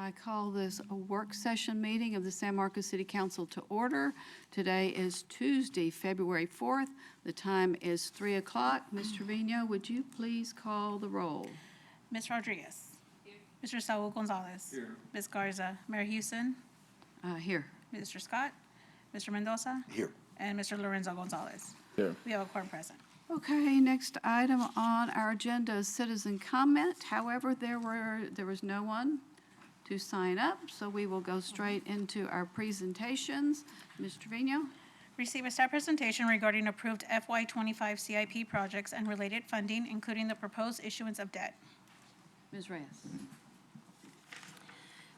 I call this a work session meeting of the San Marcos City Council to order. Today is Tuesday, February 4th. The time is 3 o'clock. Ms. Trevino, would you please call the roll? Ms. Rodriguez. Here. Mr. Saul Gonzalez. Here. Ms. Garza. Mayor Houston. Here. Mr. Scott. Mr. Mendoza. Here. And Mr. Lorenzo Gonzalez. Here. We have a quorum present. Okay, next item on our agenda is citizen comment. However, there was no one to sign up, so we will go straight into our presentations. Ms. Trevino? Receive a staff presentation regarding approved FY25 CIP projects and related funding, including the proposed issuance of debt. Ms. Reyes?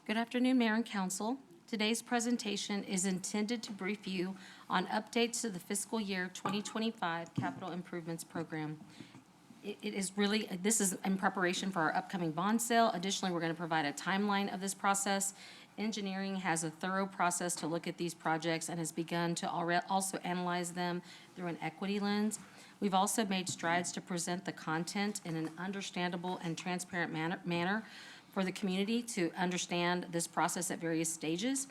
Good afternoon, Mayor and Council. Today's presentation is intended to brief you on updates to the fiscal year 2025 Capital Improvements Program. This is in preparation for our upcoming bond sale. Additionally, we're going to provide a timeline of this process. Engineering has a thorough process to look at these projects and has begun to also analyze them through an equity lens. We've also made strides to present the content in an understandable and transparent manner for the community to understand this process at various stages.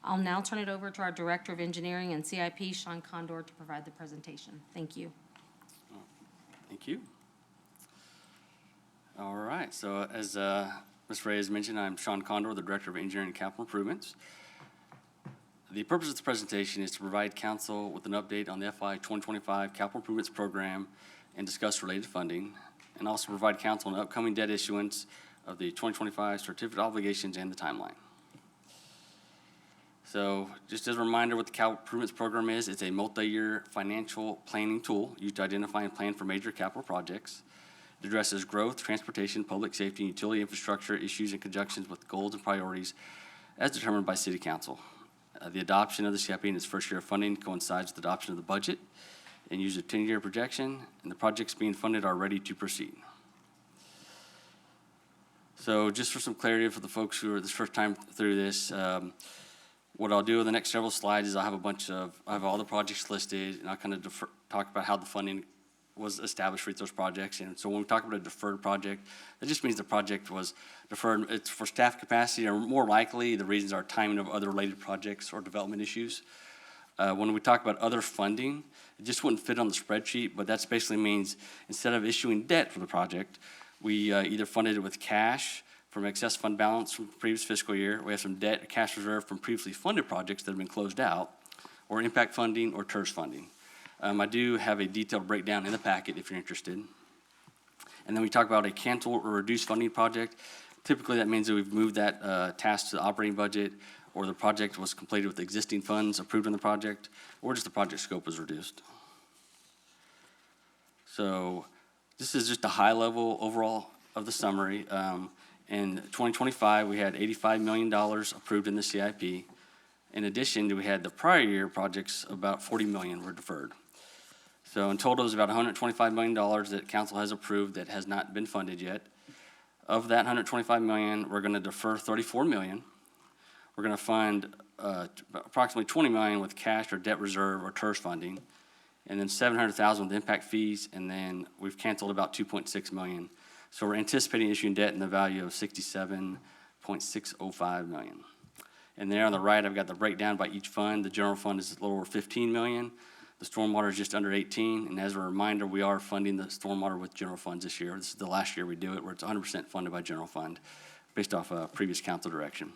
I'll now turn it over to our Director of Engineering and CIP, Sean Condor, to provide the presentation. Thank you. Thank you. All right, so as Ms. Reyes mentioned, I'm Sean Condor, the Director of Engineering and Capital Improvements. The purpose of this presentation is to provide Council with an update on the FY 2025 Capital Improvements Program and discuss related funding, and also provide Council an upcoming debt issuance of the 2025 certificate obligations and the timeline. So just as a reminder what the Capital Improvements Program is, it's a multi-year financial planning tool used to identify and plan for major capital projects. It addresses growth, transportation, public safety, and utility infrastructure issues in conjunction with goals and priorities as determined by City Council. The adoption of the CIP in its first year of funding coincides with the adoption of the budget and uses a 10-year projection, and the projects being funded are ready to proceed. So just for some clarity for the folks who are this first time through this, what I'll do in the next several slides is I have all the projects listed, and I'll kind of talk about how the funding was established for those projects. And so when we talk about a deferred project, that just means the project was deferred. It's for staff capacity, or more likely the reasons are timing of other related projects or development issues. When we talk about other funding, it just wouldn't fit on the spreadsheet, but that basically means instead of issuing debt for the project, we either funded it with cash from excess fund balance from the previous fiscal year, we have some debt, cash reserve from previously funded projects that have been closed out, or impact funding or TERS funding. I do have a detailed breakdown in the packet if you're interested. And then we talk about a cancel or reduced funding project. Typically that means that we've moved that task to the operating budget, or the project was completed with existing funds approved in the project, or just the project scope was reduced. So this is just a high level overall of the summary. In 2025, we had $85 million approved in the CIP. In addition, we had the prior year projects, about $40 million were deferred. So in total, it's about $125 million that Council has approved that has not been funded yet. Of that $125 million, we're going to defer $34 million. We're going to fund approximately $20 million with cash or debt reserve or TERS funding, and then $700,000 with impact fees, and then we've canceled about $2.6 million. So we're anticipating issuing debt in the value of $67.605 million. And there on the right, I've got the breakdown by each fund. The general fund is a little over $15 million. The stormwater is just under 18. And as a reminder, we are funding the stormwater with general funds this year. This is the last year we do it, where it's 100% funded by general fund, based off previous council direction.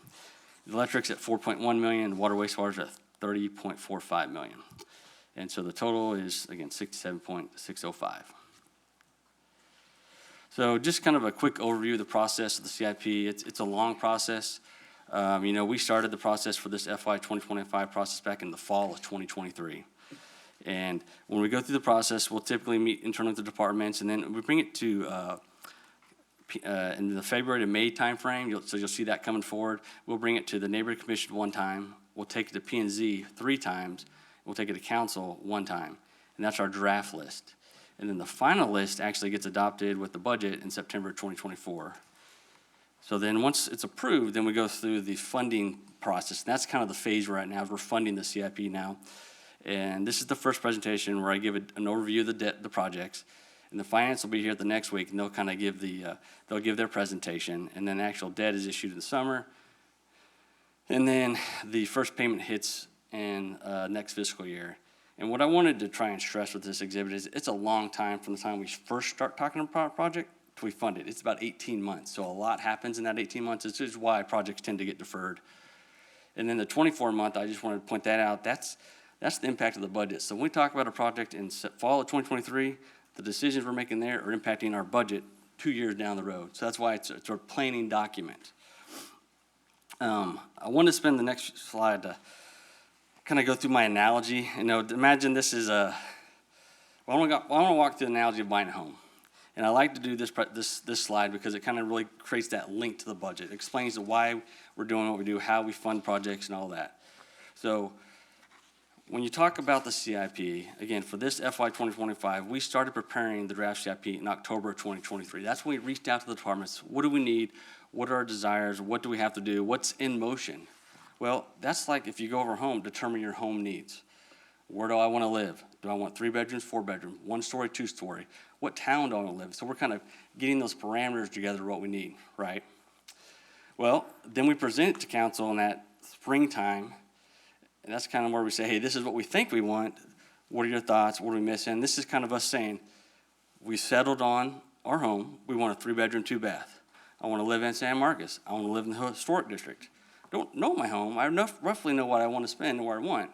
The electric's at $4.1 million. Water wastewater is at $30.45 million. And so the total is, again, $67.605. So just kind of a quick overview of the process of the CIP. It's a long process. We started the process for this FY 2025 process back in the fall of 2023. And when we go through the process, we'll typically meet internally with the departments, and then we bring it to in the February to May timeframe. So you'll see that coming forward. We'll bring it to the Neighborhood Commission one time. We'll take it to P&Z 3 times. We'll take it to Council 1 time. And that's our draft list. And then the final list actually gets adopted with the budget in September 2024. So then once it's approved, then we go through the funding process. And that's kind of the phase we're at now. We're funding the CIP now. And this is the first presentation where I give an overview of the projects. And the finance will be here the next week, and they'll kind of give they'll give their presentation. And then actual debt is issued in the summer. And then the first payment hits in next fiscal year. And what I wanted to try and stress with this exhibit is it's a long time from the time we first start talking about a project to we fund it. It's about 18 months. So a lot happens in that 18 months. This is why projects tend to get deferred. And then the 24-month, I just wanted to point that out. That's the impact of the budget. So when we talk about a project in fall of 2023, the decisions we're making there are impacting our budget 2 years down the road. So that's why it's a planning document. I want to spend the next slide to kind of go through my analogy. You know, imagine this is I want to walk through the analogy of buying a home. And I like to do this slide because it kind of really creates that link to the budget. It explains why we're doing what we do, how we fund projects and all that. So when you talk about the CIP, again, for this FY 2025, we started preparing the draft CIP in October of 2023. That's when we reached out to the departments. What do we need? What are our desires? What do we have to do? What's in motion? Well, that's like if you go over home, determine your home needs. Where do I want to live? Do I want 3 bedrooms, 4 bedrooms, 1 story, 2 story? What town do I want to live? So we're kind of getting those parameters together, what we need, right? Well, then we present it to council in that springtime, and that's kind of where we say, hey, this is what we think we want. What are your thoughts? What are we missing? This is kind of us saying, we settled on our home. We want a 3-bedroom, 2-bath. I want to live in San Marcos. I want to live in the historic district. I don't know my home. I roughly know what I want to spend and where I want.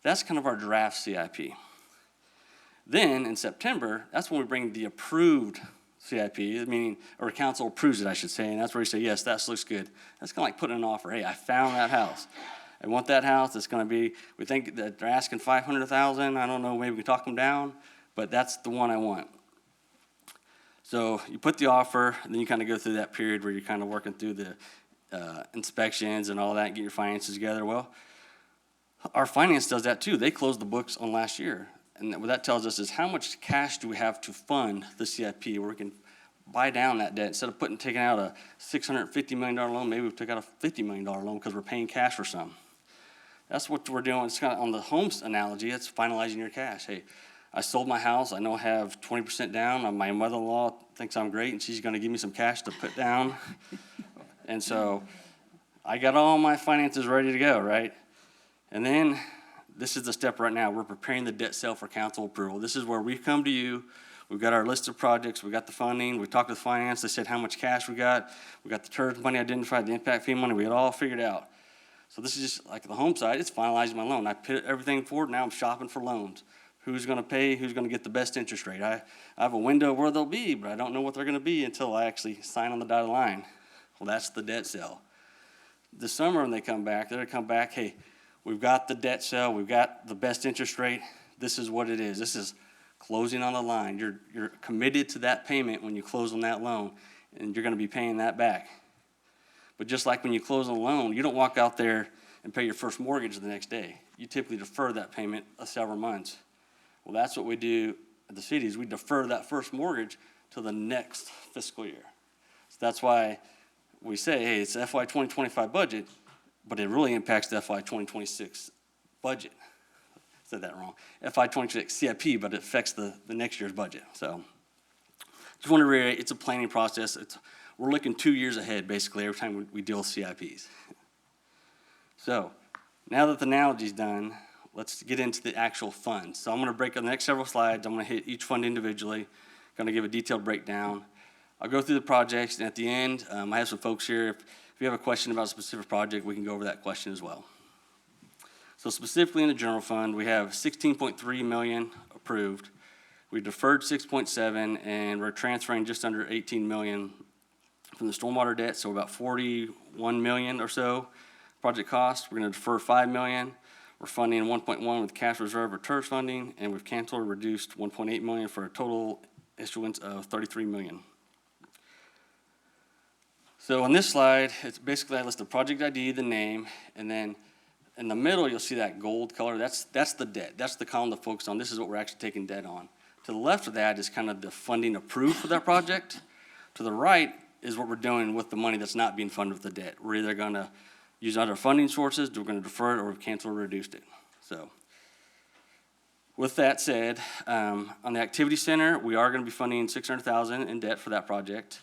That's kind of our draft CIP. Then in September, that's when we bring the approved CIP, meaning, or council approves it, I should say, and that's where you say, yes, that looks good. That's kind of like putting an offer. Hey, I found that house. I want that house. It's going to be, we think that they're asking $500,000. I don't know, maybe we can talk them down, but that's the one I want. So you put the offer, and then you kind of go through that period where you're kind of working through the inspections and all that, and get your finances together. Well, our finance does that too. They close the books on last year. And what that tells us is how much cash do we have to fund the CIP where we can buy down that debt. Instead of taking out a $650 million loan, maybe we took out a $50 million loan because we're paying cash for some. That's what we're doing. It's kind of on the homes analogy, it's finalizing your cash. Hey, I sold my house. I know I have 20% down. My mother-in-law thinks I'm great, and she's going to give me some cash to put down. And so I got all my finances ready to go, right? And then this is the step right now. We're preparing the debt sale for council approval. This is where we come to you. We've got our list of projects. We got the funding. We talked to the finance. They said how much cash we got. We got the TERS money identified, the impact fee money. We had it all figured out. So this is just like the home side. It's finalizing my loan. I put everything forward. Now I'm shopping for loans. Who's going to pay? Who's going to get the best interest rate? I have a window where they'll be, but I don't know what they're going to be until I actually sign on the dotted line. Well, that's the debt sale. This summer when they come back, they're going to come back, hey, we've got the debt sale. We've got the best interest rate. This is what it is. This is closing on the line. You're committed to that payment when you close on that loan, and you're going to be paying that back. But just like when you close on a loan, you don't walk out there and pay your first mortgage the next day. You typically defer that payment several months. Well, that's what we do at the city is we defer that first mortgage to the next fiscal year. So that's why we say, hey, it's FY 2025 budget, but it really impacts the FY 2026 budget. I said that wrong. FY 2026 CIP, but it affects the next year's budget. So just want to reiterate, it's a planning process. We're looking 2 years ahead, basically, every time we deal with CIPs. So now that the analogy's done, let's get into the actual funds. So I'm going to break up the next several slides. I'm going to hit each fund individually. Going to give a detailed breakdown. I'll go through the projects, and at the end, I have some folks here. If you have a question about a specific project, we can go over that question as well. So specifically in the general fund, we have $16.3 million approved. We deferred 6.7, and we're transferring just under $18 million from the stormwater debt, so about $41 million or so project cost. We're going to defer $5 million. We're funding 1.1 with cash reserve or TERS funding, and we've canceled or reduced 1.8 million for a total issuance of 33 million. So on this slide, it's basically I list the project ID, the name, and then in the middle you'll see that gold color. That's the debt. That's the column to focus on. This is what we're actually taking debt on. To the left of that is kind of the funding approved for that project. To the right is what we're doing with the money that's not being funded with the debt. We're either going to use other funding sources, we're going to defer it, or we've canceled or reduced it. So with that said, on the activity center, we are going to be funding $600,000 in debt for that project.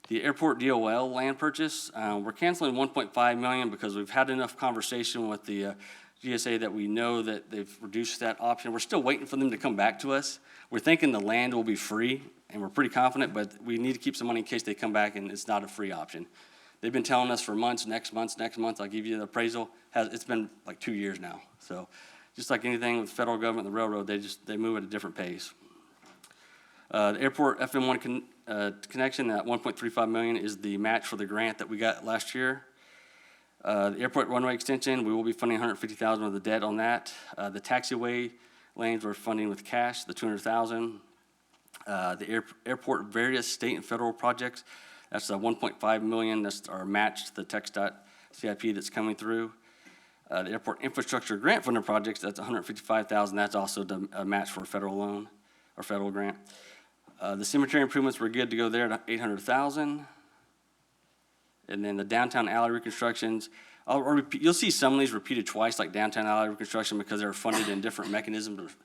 The airport DOL land purchase, we're canceling 1.5 million because we've had enough conversation with the GSA that we know that they've reduced that option. We're still waiting for them to come back to us. We're thinking the land will be free, and we're pretty confident, but we need to keep some money in case they come back and it's not a free option. They've been telling us for months, next month, I'll give you the appraisal. It's been like 2 years now. So just like anything with the federal government and the railroad, they move at a different pace. The airport FM1 connection, that 1.35 million is the match for the grant that we got last year. The airport runway extension, we will be funding 150,000 of the debt on that. The taxiway lanes we're funding with cash, the 200,000. The airport various state and federal projects, that's the 1.5 million. That's our match to the TxDOT CIP that's coming through. The airport infrastructure grant funded projects, that's 155,000. That's also a match for a federal loan or federal grant. The cemetery improvements, we're good to go there at 800,000. And then the downtown alley reconstructions, you'll see some of these repeated twice, like downtown alley reconstruction, because they're funded in different mechanisms.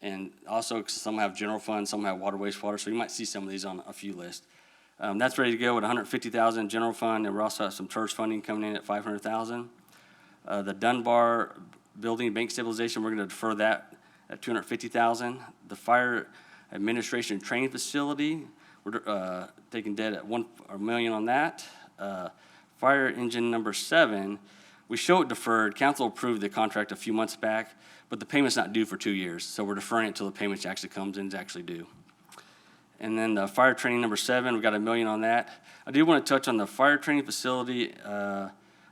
And also, 'cause some have general funds, some have water, wastewater, so you might see some of these on a few lists. That's ready to go at 150,000 general fund, and we also have some TERS funding coming in at 500,000. The Dunbar building bank stabilization, we're gonna defer that at 250,000. The fire administration training facility, we're taking debt at $1 million on that. Fire engine number 7, we show it deferred. Council approved the contract a few months back, but the payment's not due for 2 years, so we're deferring it until the payment actually comes in, it's actually due. And then the fire training number 7, we got $1 million on that. I do want to touch on the fire training facility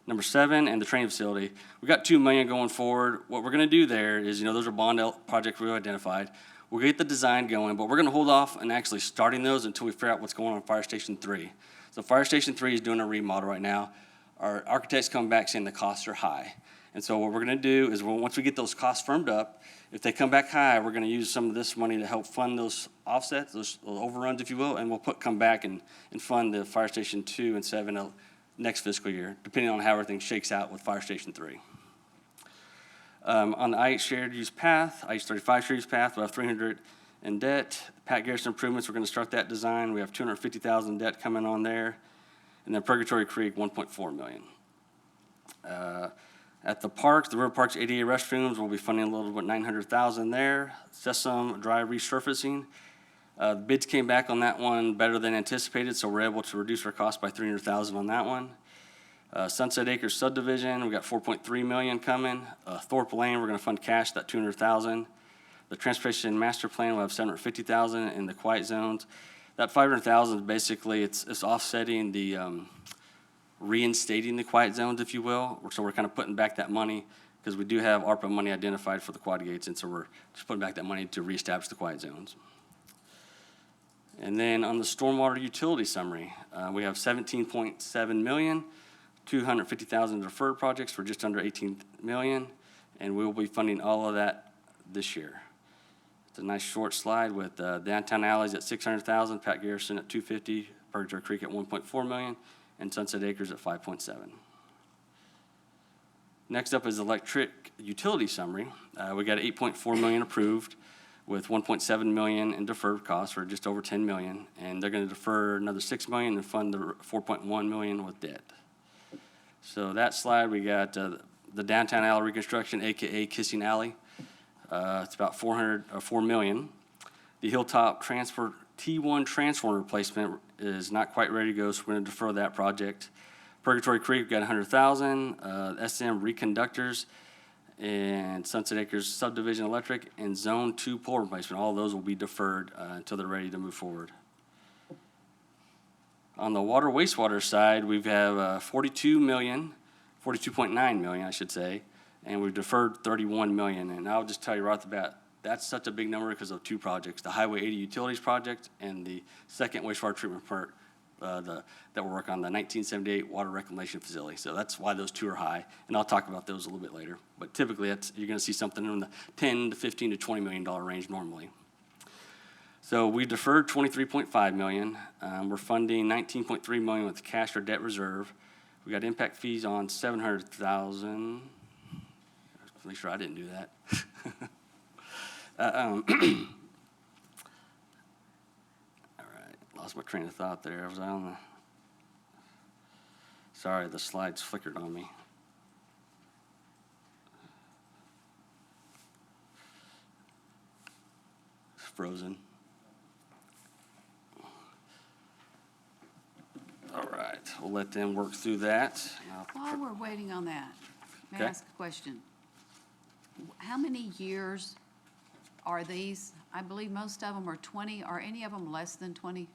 number 7 and the training facility. We got $2 million going forward. What we're going to do there is, those are bond projects we identified. We'll get the design going, but we're going to hold off on actually starting those until we figure out what's going on Fire Station 3. So Fire Station 3 is doing a remodel right now. Our architects come back saying the costs are high. And so what we're going to do is once we get those costs firmed up, if they come back high, we're going to use some of this money to help fund those offsets, those overruns, if you will, and we'll come back and fund the Fire Station 2 and 7 next fiscal year, depending on how everything shakes out with Fire Station 3. On the I-8 shared use path, I-35 shared use path, we have 300 in debt. Pat Garrison improvements, we're going to start that design. We have 250,000 debt coming on there. And then Purgatory Creek, 1.4 million. At the parks, the river parks ADA restrooms, we'll be funding a little bit, 900,000 there. Sessom Drive resurfacing. The bids came back on that one better than anticipated, so we're able to reduce our cost by 300,000 on that one. Sunset Acres subdivision, we got 4.3 million coming. Thorpe Lane, we're going to fund cash that 200,000. The transportation master plan will have 750,000 in the quiet zones. That 500,000 is basically it's offsetting the reinstating the quiet zones, if you will. So we're kind of putting back that money because we do have ARPA money identified for the quad gates, and so we're just putting back that money to reestablish the quiet zones. And then on the stormwater utility summary, we have 17.7 million, 250,000 deferred projects for just under 18 million, and we will be funding all of that this year. It's a nice short slide with downtown alleys at 600,000, Pat Garrison at 250, Purgatory Creek at 1.4 million, and Sunset Acres at 5.7. Next up is electric utility summary. We got 8.4 million approved with 1.7 million in deferred costs for just over 10 million, and they're going to defer another 6 million and fund the 4.1 million with debt. So that slide, we got the downtown alley reconstruction, aka Kissing Alley. It's about 4 million. The Hilltop T1 transformer replacement is not quite ready to go, so we're going to defer that project. Purgatory Creek, we've got 100,000. SM reconductors and Sunset Acres subdivision electric and Zone 2 pole replacement. All of those will be deferred until they're ready to move forward. On the water wastewater side, we have 42 million, 42.9 million, I should say, and we've deferred 31 million. And I'll just tell you right off the bat, that's such a big number because of 2 projects, the Highway 80 Utilities project and the second wastewater treatment plant that we're working on, the 1978 water reclamation facility. So that's why those 2 are high, and I'll talk about those a little bit later. But typically, you're going to see something in the 10 to 15 to $20 million range normally. So we deferred 23.5 million. We're funding 19.3 million with cash or debt reserve. We got impact fees on 700,000. Make sure I didn't do that. All right, lost my train of thought there. Was I on the Sorry, the slides flickered on me. It's frozen. All right, we'll let them work through that. While we're waiting on that, may I Okay. ask a question? How many years are these? I believe most of them are 20. Are any of them less than 20?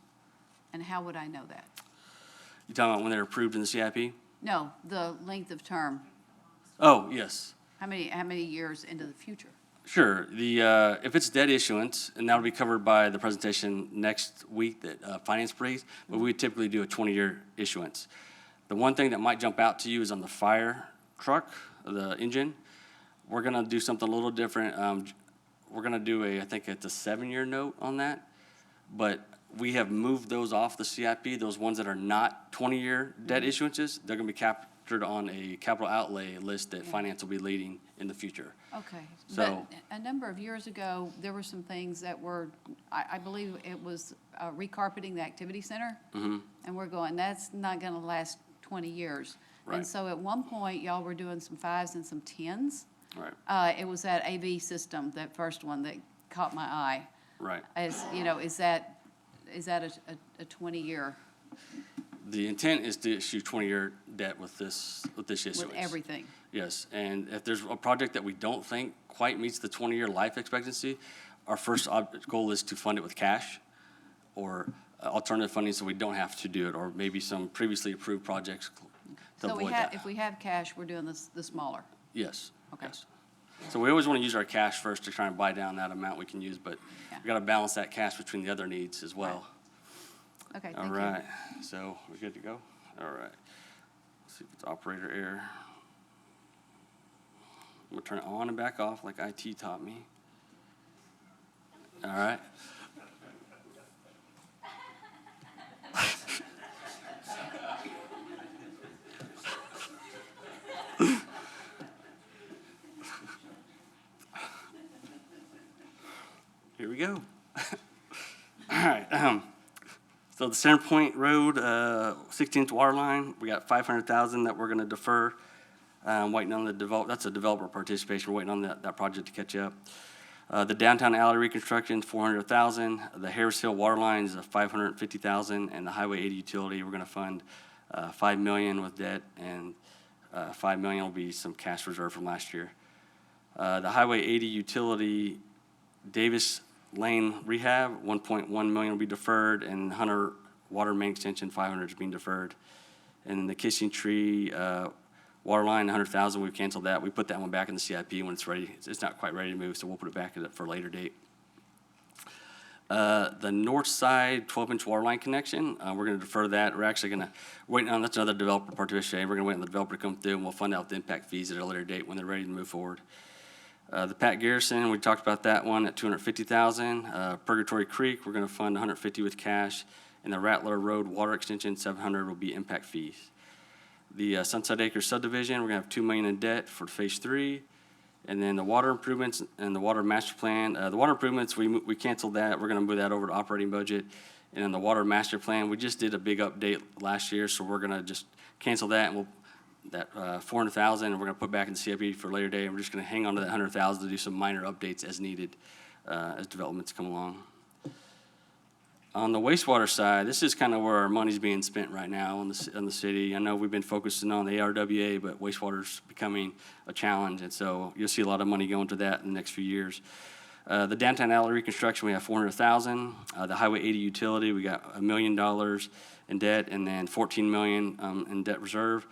And how would I know that? You talking about when they're approved in the CIP? No, the length of term. Oh, yes. How many years into the future? Sure. If it's debt issuance, and that'll be covered by the presentation next week that Finance brings, but we typically do a 20-year issuance. The one thing that might jump out to you is on the fire truck, the engine. We're gonna do something a little different. We're gonna do I think it's a 7-year note on that, but we have moved those off the CIP, those ones that are not 20-year debt issuances, they're gonna be captured on a capital outlay list that Finance will be leading in the future. Okay. So- But a number of years ago, there were some things that were, I believe it was recarpeting the activity center. Mm-hmm. And we're going, that's not gonna last 20 years. Right. And so at one point, y'all were doing some 5s and some 10s. Right, It was that AV system, that first one that caught my eye. right. As, you know, is that a 20-year The intent is to issue 20-year debt with this issuance. with everything? Yes, and if there's a project that we don't think quite meets the 20-year life expectancy, our first goal is to fund it with cash or alternative funding so we don't have to do it, or maybe some previously approved projects to So we avoid have, that. if we have cash, we're doing the smaller. Yes. Okay. Yes. So we always want to use our cash first to try and buy down that amount we can use, but Yeah. we got to balance that cash between the other needs as well. Okay, All thank you. right, so we're good to go? All right. Let's see if it's operator error. I'm gonna turn it on and back off like IT taught me. All right. Here we go. All right, so the Center Point Road, 16th water line, we got 500,000 that we're gonna defer. Waiting on that's a developer participation, we're waiting on that project to catch up. The downtown alley reconstruction, 400,000. The Harris Hill water line is 550,000, and the Highway 80 utility, we're gonna fund 5 million with debt, and 5 million will be some cash reserve from last year. The Highway 80 utility, Davis Lane rehab, 1.1 million will be deferred, and Hunter water main extension, 500 is being deferred. And the Kissing Tree water line, 100,000, we've canceled that. We put that one back in the CIP when it's ready. It's not quite ready to move, so we'll put it back for a later date. The north side 12-inch water line connection, we're gonna defer that. We're actually gonna wait on, that's another developer participation. We're gonna wait on the developer to come through, and we'll find out the impact fees at a later date when they're ready to move forward. The Pat Garrison, we talked about that one at 250,000. Purgatory Creek, we're gonna fund 150 with cash. And the Rattler Road Water Extension, 700 will be impact fees. The Sunset Acres subdivision, we're gonna have 2 million in debt for phase 3. And then the water improvements and the water master plan, the water improvements, we canceled that. We're gonna move that over to operating budget. And then the water master plan, we just did a big update last year, so we're gonna just cancel that, and we'll, that 400,000, and we're gonna put back in the CIP for a later day, and we're just gonna hang on to that 100,000 to do some minor updates as needed, as developments come along. On the wastewater side, this is kind of where our money's being spent right now in the city. I know we've been focusing on the ARWA, but wastewater's becoming a challenge, and so you'll see a lot of money going to that in the next few years. The downtown alley reconstruction, we have 400,000. The Highway 80 utility, we got $1 million in debt, and then 14 million in debt reserve.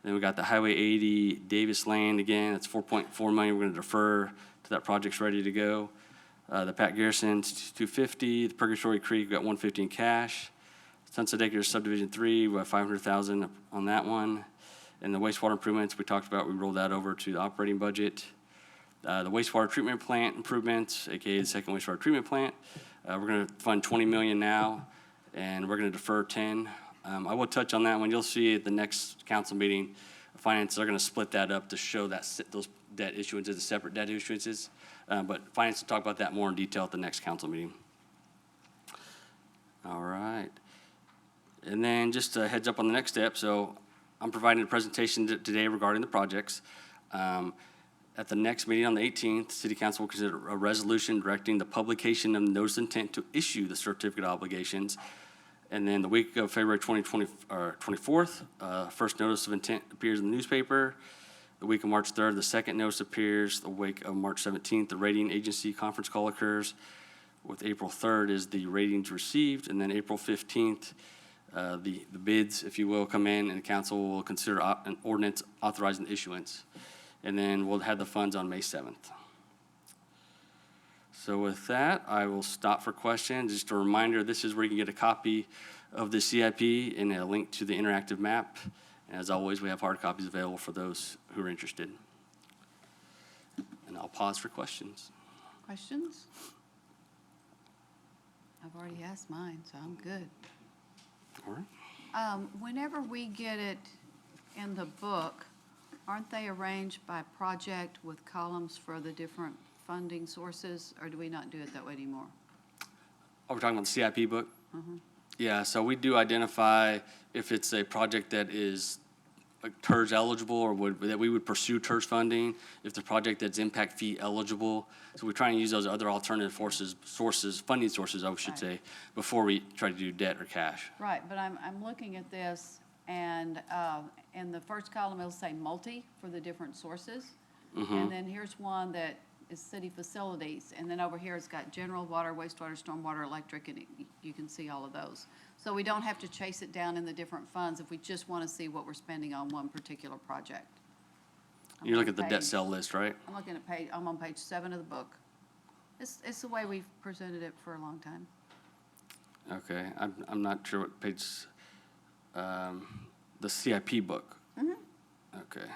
Then we got the Highway 80 Davis Lane, again, that's 4.4 million. We're gonna defer till that project's ready to go. The Pat Garrison, 250. The Purgatory Creek, we got 150 in cash. Sunset Acres Subdivision 3, we have 500,000 on that one. And the wastewater improvements we talked about, we rolled that over to the operating budget. The wastewater treatment plant improvements, AKA the second wastewater treatment plant, we're gonna fund 20 million now, and we're gonna defer 10. I will touch on that one. You'll see at the next council meeting, finance, they're gonna split that up to show that those debt issuances, the separate debt issuances. But finance will talk about that more in detail at the next council meeting. All right. And then just a heads up on the next step. So I'm providing a presentation today regarding the projects. At the next meeting on the 18th, City Council will consider a resolution directing the publication of the notice of intent to issue the certificate of obligations. And then the week of February 24th, first notice of intent appears in the newspaper. The week of March 3rd, the second notice appears. The week of March 17th, the rating agency conference call occurs. With April 3rd is the ratings received, and then April 15th, the bids, if you will, come in, and the council will consider an ordinance authorizing the issuance. And then we'll have the funds on May 7th. So with that, I will stop for questions. Just a reminder, this is where you can get a copy of the CIP and a link to the interactive map. And as always, we have hard copies available for those who are interested. And I'll pause for questions. Questions? I've already asked mine, so I'm good. All right. Whenever we get it in the book, aren't they arranged by project with columns for the different funding sources, or do we not do it that way anymore? Oh, we're talking about the CIP book? Yeah, so we do identify if it's a project that is like TERS eligible or that we would pursue TERS funding, if the project that's impact fee eligible. So we try and use those other alternative funding sources, I should Right. say, before we try to do debt or cash. Right, but I'm looking at this, and in the first column, it'll say multi for the different sources. And then here's one that is city facilities, and then over here it's got general water, wastewater, stormwater, electric, and you can see all of those. So we don't have to chase it down in the different funds if we just want to see what we're spending on one particular project. You look at the page- debt cell list, right? I'm on page 7 of the book. It's the way we've presented it for a long time. Okay, I'm not sure what page, the CIP book. Okay.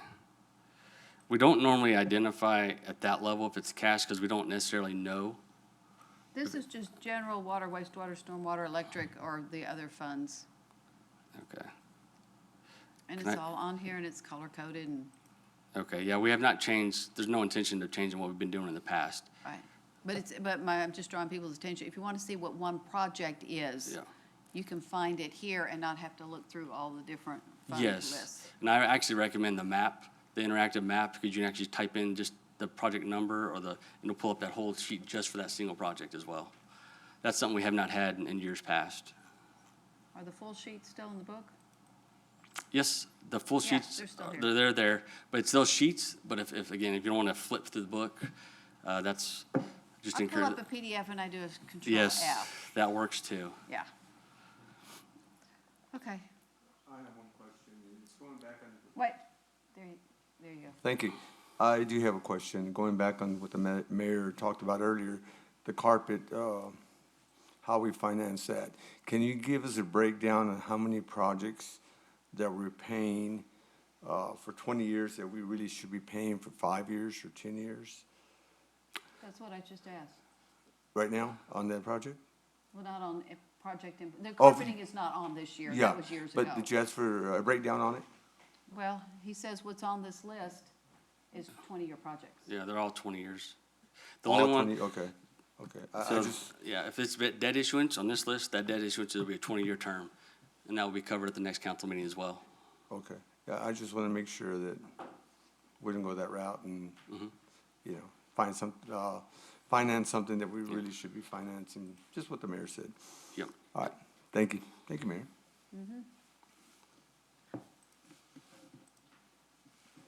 We don't normally identify at that level if it's cash because we don't necessarily know. This is just general water, wastewater, stormwater, electric, or the other funds. Okay, And Can it's I- all on here, and it's color-coded, and, okay, yeah, we have not changed, there's no intention of changing what we've been doing in the past. right. I'm just drawing people's attention. If you want to see what one project is, Yeah. you can find it here and not have to look through all the different fund Yes, lists. and I actually recommend the map, the interactive map, because you can actually type in just the project number or and it'll pull up that whole sheet just for that single project as well. That's something we have not had in years past. Are the full sheets still in the book? Yes, the full Yeah, sheets, they're still here. they're there, but it's those sheets, but if again, if you don't want to flip through the book, that's just I pull encourage. up a PDF and I do a Control Yes, F. that works too. Yeah. Okay, I have one question. It's going back on. wait, there you go. Thank you. I do have a question. Going back on what the mayor talked about earlier, the carpet, how we finance that. Can you give us a breakdown on how many projects that we're paying for 20 years that we really should be paying for 5 years or 10 years That's what I just asked. right now on that project? Well, not on a project, the Oh, carpeting is not on this year. Yeah, That was years ago. but did you ask for a breakdown on it? Well, he says what's on this list is 20-year projects. Yeah, they're all 20 years. The All only one, 20. Okay, okay. I so, just, yeah, if it's debt issuance on this list, that debt issuance will be a 20-year term, and that will be covered at the next council meeting as well. okay. Yeah, I just want to make sure that we don't go that route and, you know, finance something that we really should be financing, just what the mayor said. Yep. All right, thank you. Thank you, Mayor.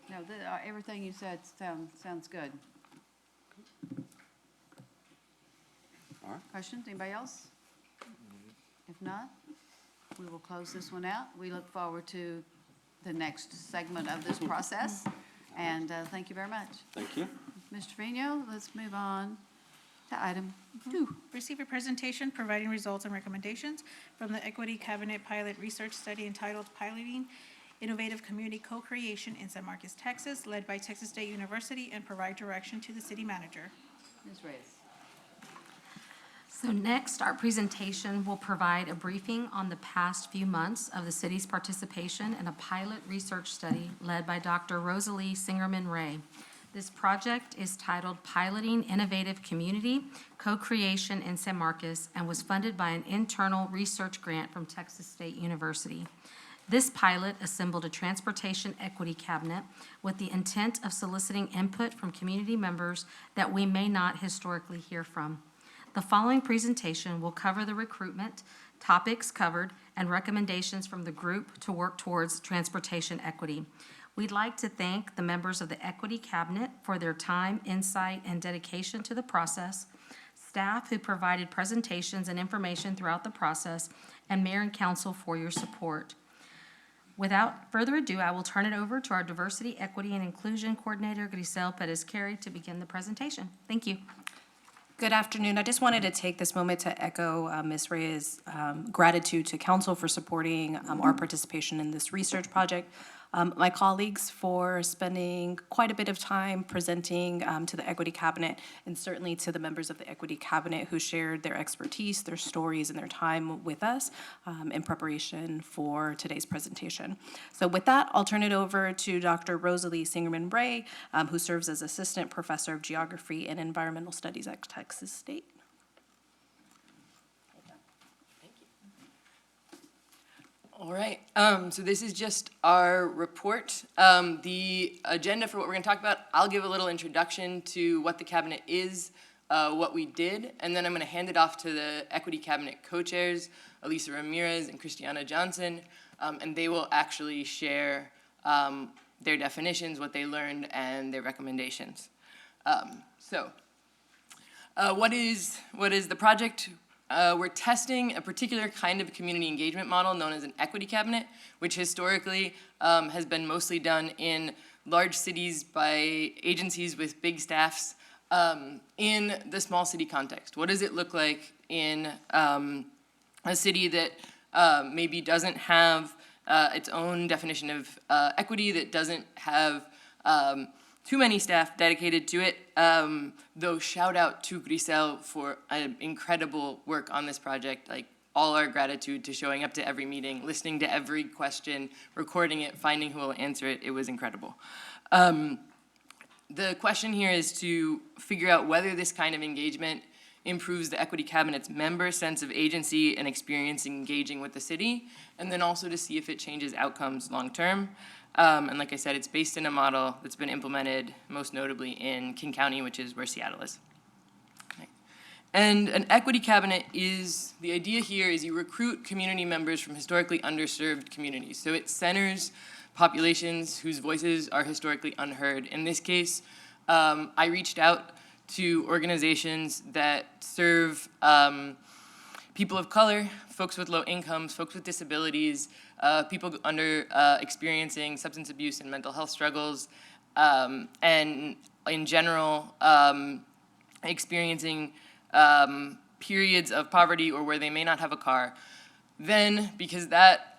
No, everything you said sounds good. All right. Questions, anybody else? If not, we will close this one out. We look forward to the next segment of this process, and thank you very much. Thank you. Mr. Trevino, let's move on to item 2. Receive a presentation providing results and recommendations from the Equity Cabinet Pilot Research Study entitled Piloting Innovative Community Co-Creation in San Marcos, Texas, led by Texas State University, and provide direction to the city manager. Ms. Reyes. So next, our presentation will provide a briefing on the past few months of the city's participation in a pilot research study led by Dr. Rosalie Singerman-Ray. This project is titled Piloting Innovative Community Co-Creation in San Marcos and was funded by an internal research grant from Texas State University. This pilot assembled a transportation equity cabinet with the intent of soliciting input from community members that we may not historically hear from. The following presentation will cover the recruitment, topics covered, and recommendations from the group to work towards transportation equity. We'd like to thank the members of the Equity Cabinet for their time, insight, and dedication to the process, staff who provided presentations and information throughout the process, and mayor and council for your support. Without further ado, I will turn it over to our Diversity, Equity, and Inclusion Coordinator, Grisel Perez-Carey, to begin the presentation. Thank you. Good afternoon. I just wanted to take this moment to echo Ms. Reyes' gratitude to council for supporting our participation in this research project. My colleagues for spending quite a bit of time presenting to the Equity Cabinet, and certainly to the members of the Equity Cabinet who shared their expertise, their stories, and their time with us in preparation for today's presentation. So with that, I'll turn it over to Dr. Rosalie Singerman-Bray, who serves as Assistant Professor of Geography and Environmental Studies at Texas State. All right, so this is just our report. The agenda for what we're going to talk about, I'll give a little introduction to what the cabinet is, what we did, and then I'm going to hand it off to the Equity Cabinet co-chairs, Elisa Ramirez and Christiana Johnson, and they will actually share their definitions, what they learned, and their recommendations. What is the project? We're testing a particular kind of community engagement model known as an equity cabinet, which historically has been mostly done in large cities by agencies with big staffs in the small city context. What does it look like in a city that maybe doesn't have its own definition of equity, that doesn't have too many staff dedicated to it, though shout out to Grisel for incredible work on this project. Like, all our gratitude to showing up to every meeting, listening to every question, recording it, finding who will answer it. It was incredible. The question here is to figure out whether this kind of engagement improves the Equity Cabinet's member sense of agency and experience engaging with the city, and then also to see if it changes outcomes long term. And like I said, it's based in a model that's been implemented most notably in King County, which is where Seattle is. Okay. And an equity cabinet is, the idea here is you recruit community members from historically underserved communities. So it centers populations whose voices are historically unheard. In this case, I reached out to organizations that serve people of color, folks with low incomes, folks with disabilities, people experiencing substance abuse and mental health struggles, and in general, experiencing periods of poverty or where they may not have a car. Then, because that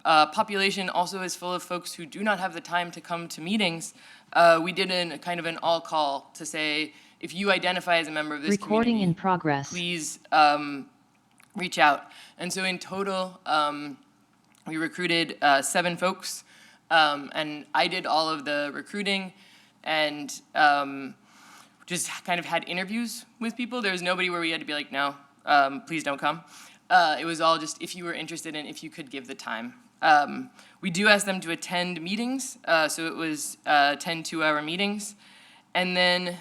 population also is full of folks who do not have the time to come to meetings, we did kind of an all-call to say, if you identify as a member of this Recording community, in progress. please reach out. And so in total, we recruited 7 folks, and I did all of the recruiting and just kind of had interviews with people. There was nobody where we had to be like, no, please don't come. It was all just if you were interested and if you could give the time. We do ask them to attend meetings, so it was 10 2-hour meetings. And then,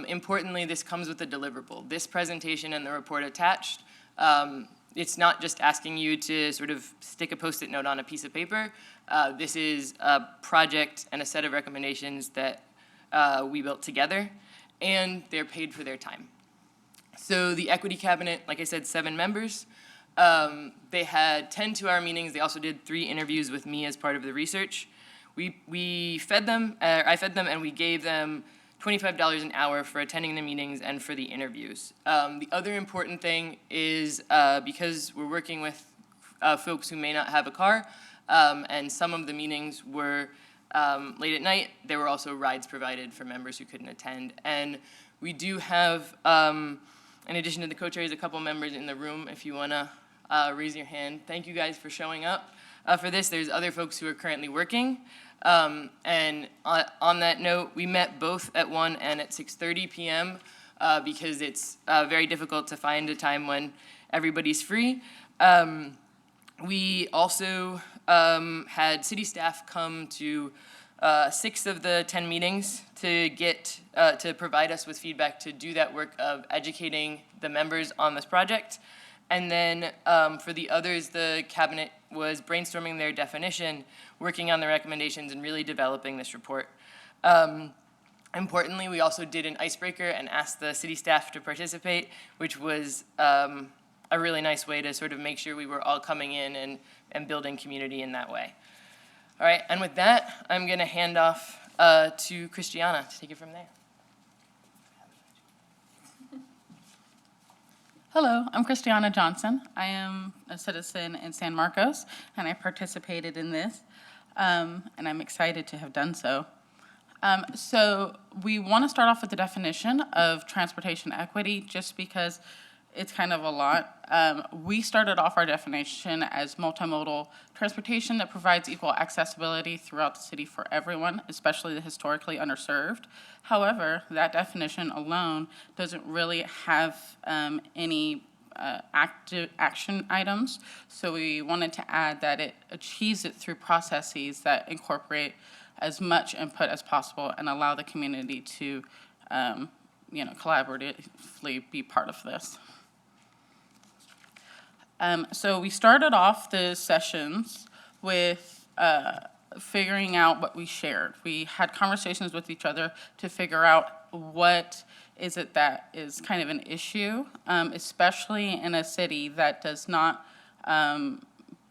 importantly, this comes with a deliverable. This presentation and the report attached, it's not just asking you to sort of stick a Post-it note on a piece of paper. This is a project and a set of recommendations that we built together, and they're paid for their time. So the Equity Cabinet, like I said, 7 members. They had 10 2-hour meetings. They also did 3 interviews with me as part of the research. We fed them, I fed them, and we gave them $25 an hour for attending the meetings and for the interviews. The other important thing is because we're working with folks who may not have a car, and some of the meetings were late at night, there were also rides provided for members who couldn't attend. And we do have, in addition to the co-chairs, a couple members in the room if you want to raise your hand. Thank you guys for showing up for this. There's other folks who are currently working. And on that note, we met both at 1 and at 6:30 p.m. Because it's very difficult to find a time when everybody's free. We also had city staff come to 6 of the 10 meetings to get to provide us with feedback to do that work of educating the members on this project. And then for the others, the cabinet was brainstorming their definition, working on the recommendations, and really developing this report. Importantly, we also did an icebreaker and asked the city staff to participate, which was a really nice way to sort of make sure we were all coming in and building community in that way. All right, and with that, I'm going to hand off to Christiana to take it from there. Hello, I'm Christiana Johnson. I am a citizen in San Marcos, and I participated in this, and I'm excited to have done so. So we want to start off with the definition of transportation equity, just because it's kind of a lot. We started off our definition as multimodal transportation that provides equal accessibility throughout the city for everyone, especially the historically underserved. However, that definition alone doesn't really have any active action items, so we wanted to add that it achieves it through processes that incorporate as much input as possible and allow the community to collaboratively be part of this. So we started off the sessions with figuring out what we shared. We had conversations with each other to figure out what is it that is kind of an issue, especially in a city that does not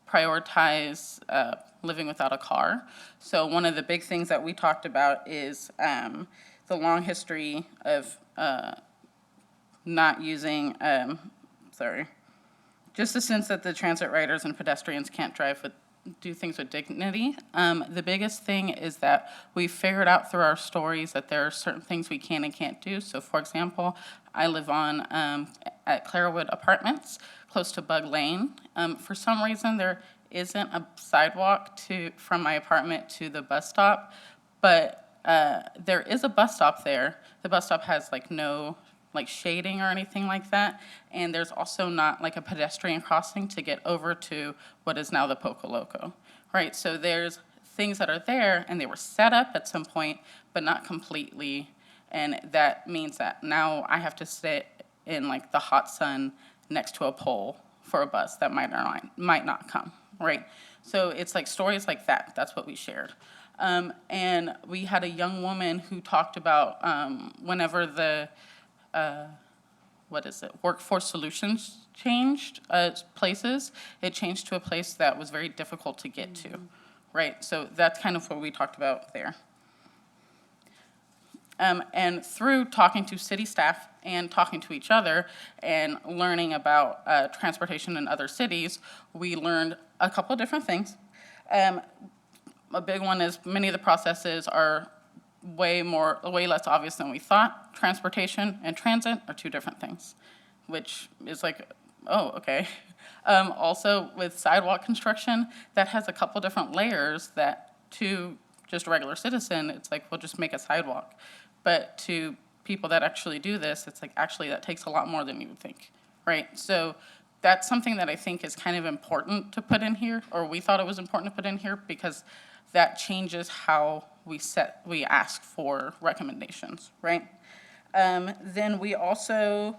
prioritize living without a car. So one of the big things that we talked about is the long history of not using, just the sense that the transit riders and pedestrians can't do things with dignity. The biggest thing is that we figured out through our stories that there are certain things we can and can't do. So for example, I live on at Clairwood Apartments, close to Bug Lane. For some reason, there isn't a sidewalk from my apartment to the bus stop, but there is a bus stop there. The bus stop has no shading or anything like that, and there's also not a pedestrian crossing to get over to what is now the Poco Loco, right? So there's things that are there, and they were set up at some point, but not completely, and that means that now I have to sit in the hot sun next to a pole for a bus that might not come, right? So it's stories like that. That's what we shared. And we had a young woman who talked about whenever the Workforce Solutions changed places, it changed to a place that was very difficult to get to, right? So that's kind of what we talked about there. And through talking to city staff and talking to each other and learning about transportation in other cities, we learned a couple of different things. A big one is many of the processes are way less obvious than we thought. Transportation and transit are two different things, which is oh, okay. Also, with sidewalk construction, that has a couple different layers that to just a regular citizen, it's we'll just make a sidewalk. But to people that actually do this, it's actually that takes a lot more than you would think, right? So that's something that I think is kind of important to put in here, or we thought it was important to put in here, because that changes how we ask for recommendations, right? Then we also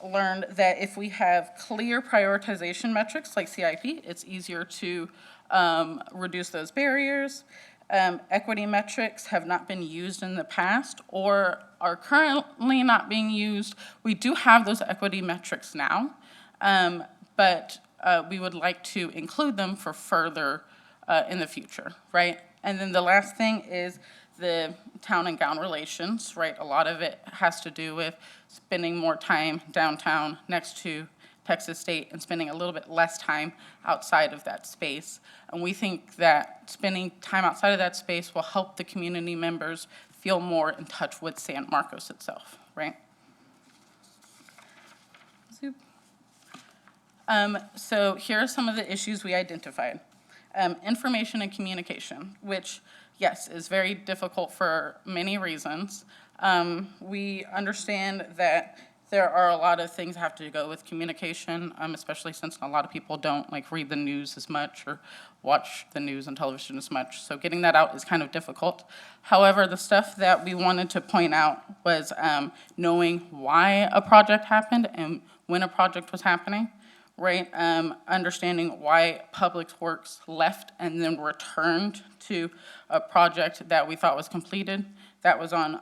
learned that if we have clear prioritization metrics like CIP, it's easier to reduce those barriers. Equity metrics have not been used in the past or are currently not being used. We do have those equity metrics now, but we would like to include them for further in the future, right? And then the last thing is the town and gown relations, right? A lot of it has to do with spending more time downtown next to Texas State and spending a little bit less time outside of that space. And we think that spending time outside of that space will help the community members feel more in touch with San Marcos itself, right? So here are some of the issues we identified. Information and communication, which, yes, is very difficult for many reasons. We understand that There are a lot of things that have to go with communication, especially since a lot of people don't like read the news as much or watch the news and television as much. So getting that out is kind of difficult. However, the stuff that we wanted to point out was knowing why a project happened and when a project was happening, right? Understanding why Public Works left and then returned to a project that we thought was completed. That was on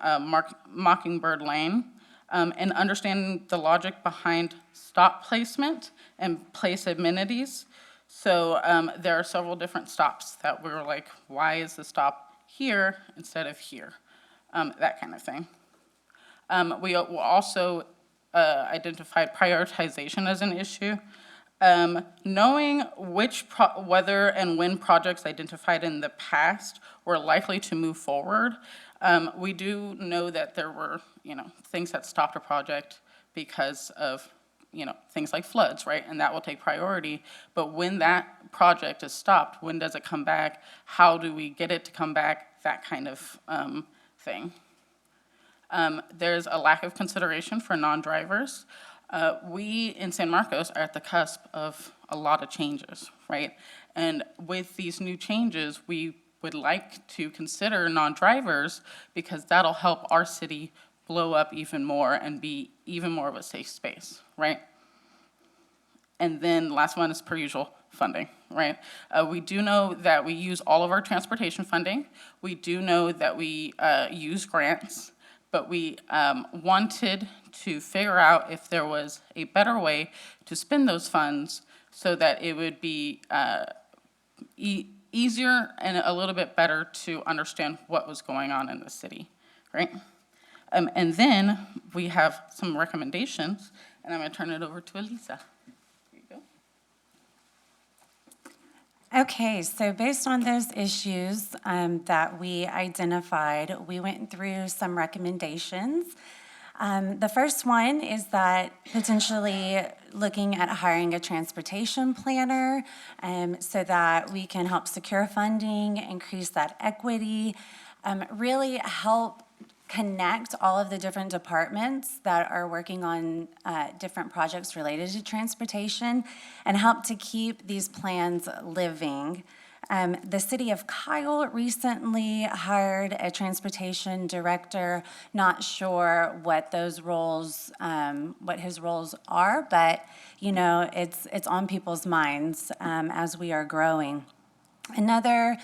Mockingbird Lane. And understanding the logic behind stop placement and place amenities. So there are several different stops that we were like, why is the stop here instead of here? That kind of thing. We also identified prioritization as an issue. Knowing whether and when projects identified in the past were likely to move forward, we do know that there were, things that stopped a project because of, things like floods, right? And that will take priority. But when that project is stopped, when does it come back? How do we get it to come back? That kind of thing. There's a lack of consideration for non-drivers. We in San Marcos are at the cusp of a lot of changes, right? And with these new changes, we would like to consider non-drivers because that'll help our city blow up even more and be even more of a safe space, right? And then last one is per usual funding, right? We do know that we use all of our transportation funding. We do know that we use grants, but we wanted to figure out if there was a better way to spend those funds so that it would be easier and a little bit better to understand what was going on in the city, right? And then we have some recommendations, and I'm going to turn it over to Elisa. Here you go. Okay, so based on those issues that we identified, we went through some recommendations. The first one is that potentially looking at hiring a transportation planner so that we can help secure funding, increase that equity, really help connect all of the different departments that are working on different projects related to transportation and help to keep these plans living. The city of Kyle recently hired a transportation director. Not sure what those roles, what his roles are, but it's on people's minds as we are growing. Another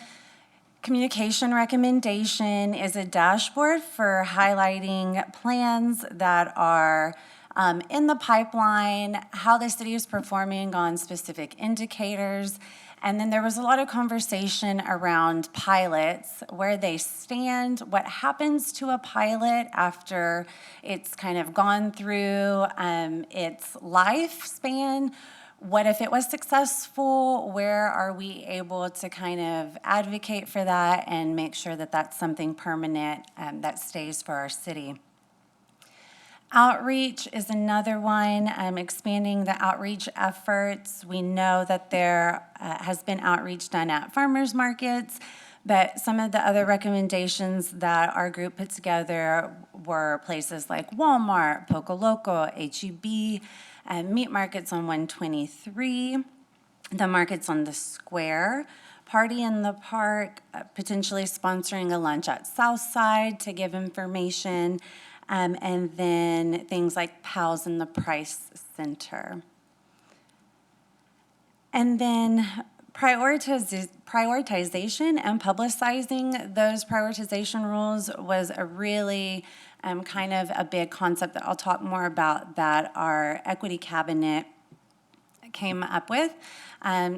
communication recommendation is a dashboard for highlighting plans that are in the pipeline, how the city is performing on specific indicators. And then there was a lot of conversation around pilots, where they stand, what happens to a pilot after it's kind of gone through its lifespan. What if it was successful? Where are we able to kind of advocate for that and make sure that that's something permanent that stays for our city? Outreach is another one, expanding the outreach efforts. We know that there has been outreach done at farmers markets, but some of the other recommendations that our group put together were places like Walmart, Poco Loco, H-E-B, meat markets on 123, the markets on the square, Party in the Park, potentially sponsoring a lunch at Southside to give information, and then things like Pals in the Price Center. And then prioritization and publicizing those prioritization rules was a really kind of a big concept that I'll talk more about that our equity cabinet came up with.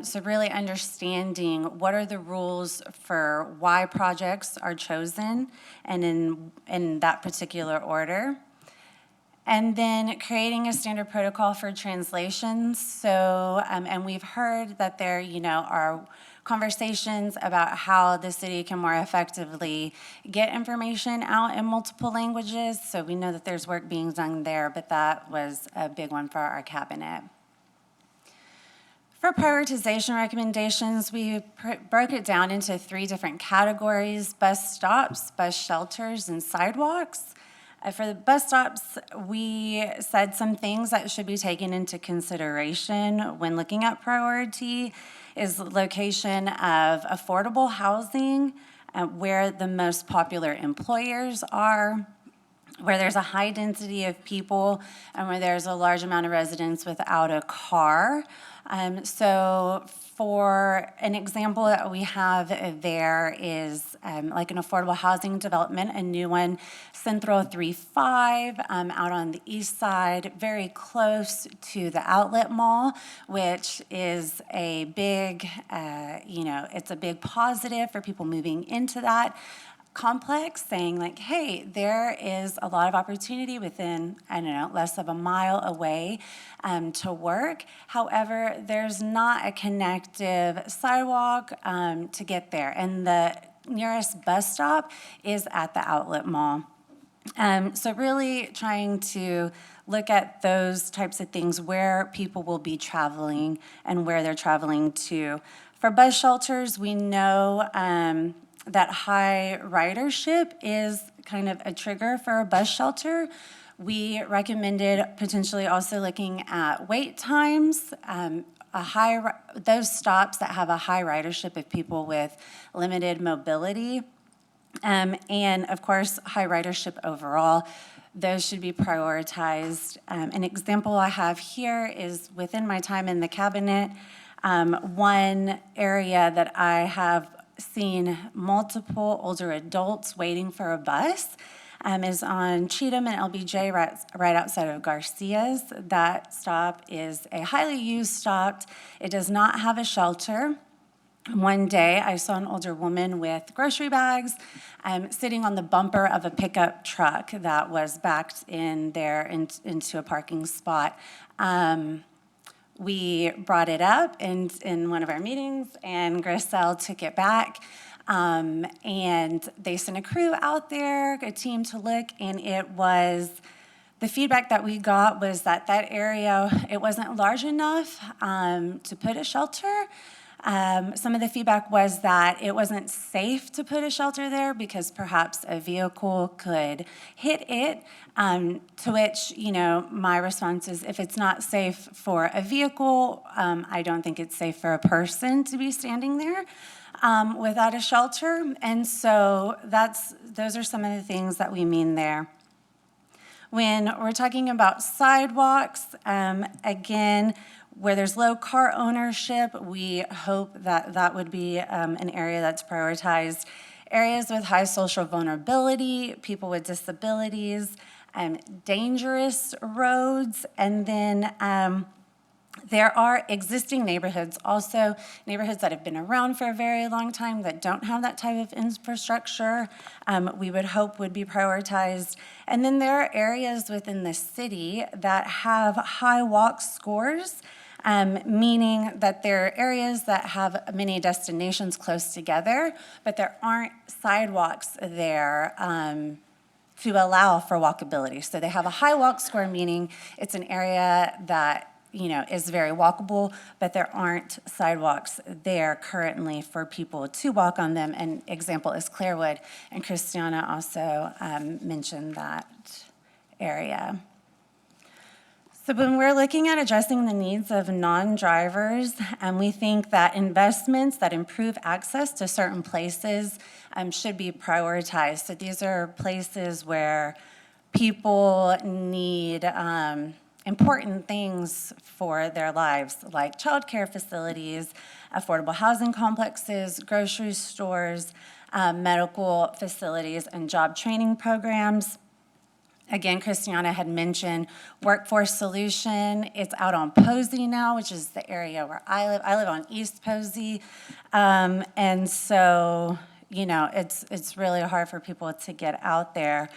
So really understanding what are the rules for why projects are chosen and in that particular order. And then creating a standard protocol for translations. So, and we've heard that there, are conversations about how the city can more effectively get information out in multiple languages. So we know that there's work being done there, but that was a big one for our cabinet. For prioritization recommendations, we broke it down into 3 different categories: bus stops, bus shelters, and sidewalks. For the bus stops, we said some things that should be taken into consideration when looking at priority is location of affordable housing, where the most popular employers are, where there's a high density of people, and where there's a large amount of residents without a car. So for an example that we have there is like an affordable housing development, a new one, Centro 35, out on the east side, very close to the outlet mall, which is a big, it's a big positive for people moving into that complex, saying like, hey, there is a lot of opportunity within, less of a mile away to work. However, there's not a connective sidewalk to get there. And the nearest bus stop is at the outlet mall. So really trying to look at those types of things, where people will be traveling and where they're traveling to. For bus shelters, we know that high ridership is kind of a trigger for a bus shelter. We recommended potentially also looking at wait times, those stops that have a high ridership of people with limited mobility, and of course, high ridership overall. Those should be prioritized. An example I have here is within my time in the cabinet, one area that I have seen multiple older adults waiting for a bus is on Cheatham and LBJ, right outside of Garcia's. That stop is a highly used stop. It does not have a shelter. One day, I saw an older woman with grocery bags sitting on the bumper of a pickup truck that was backed in there into a parking spot. We brought it up in one of our meetings, and Griselle took it back. And they sent a crew out there, a team to look, and the feedback that we got was that area, it wasn't large enough to put a shelter. Some of the feedback was that it wasn't safe to put a shelter there because perhaps a vehicle could hit it, to which, my response is, if it's not safe for a vehicle, I don't think it's safe for a person to be standing there without a shelter. And so those are some of the things that we mean there. When we're talking about sidewalks, again, where there's low car ownership, we hope that that would be an area that's prioritized. Areas with high social vulnerability, people with disabilities, dangerous roads, and then there are existing neighborhoods, also neighborhoods that have been around for a very long time that don't have that type of infrastructure, we would hope would be prioritized. And then there are areas within the city that have high walk scores, meaning that there are areas that have many destinations close together, but there aren't sidewalks there to allow for walkability. So they have a high walk score, meaning it's an area that is very walkable, but there aren't sidewalks there currently for people to walk on them. An example is Clairwood, and Christiana also mentioned that area. So when we're looking at addressing the needs of non-drivers, we think that investments that improve access to certain places should be prioritized. So these are places where people need important things for their lives, like childcare facilities, affordable housing complexes, grocery stores, medical facilities, and job training programs. Again, Christiana had mentioned Workforce Solution. It's out on Posey now, which is the area where I live. I live on East Posey. And so, it's really hard for people to get out there.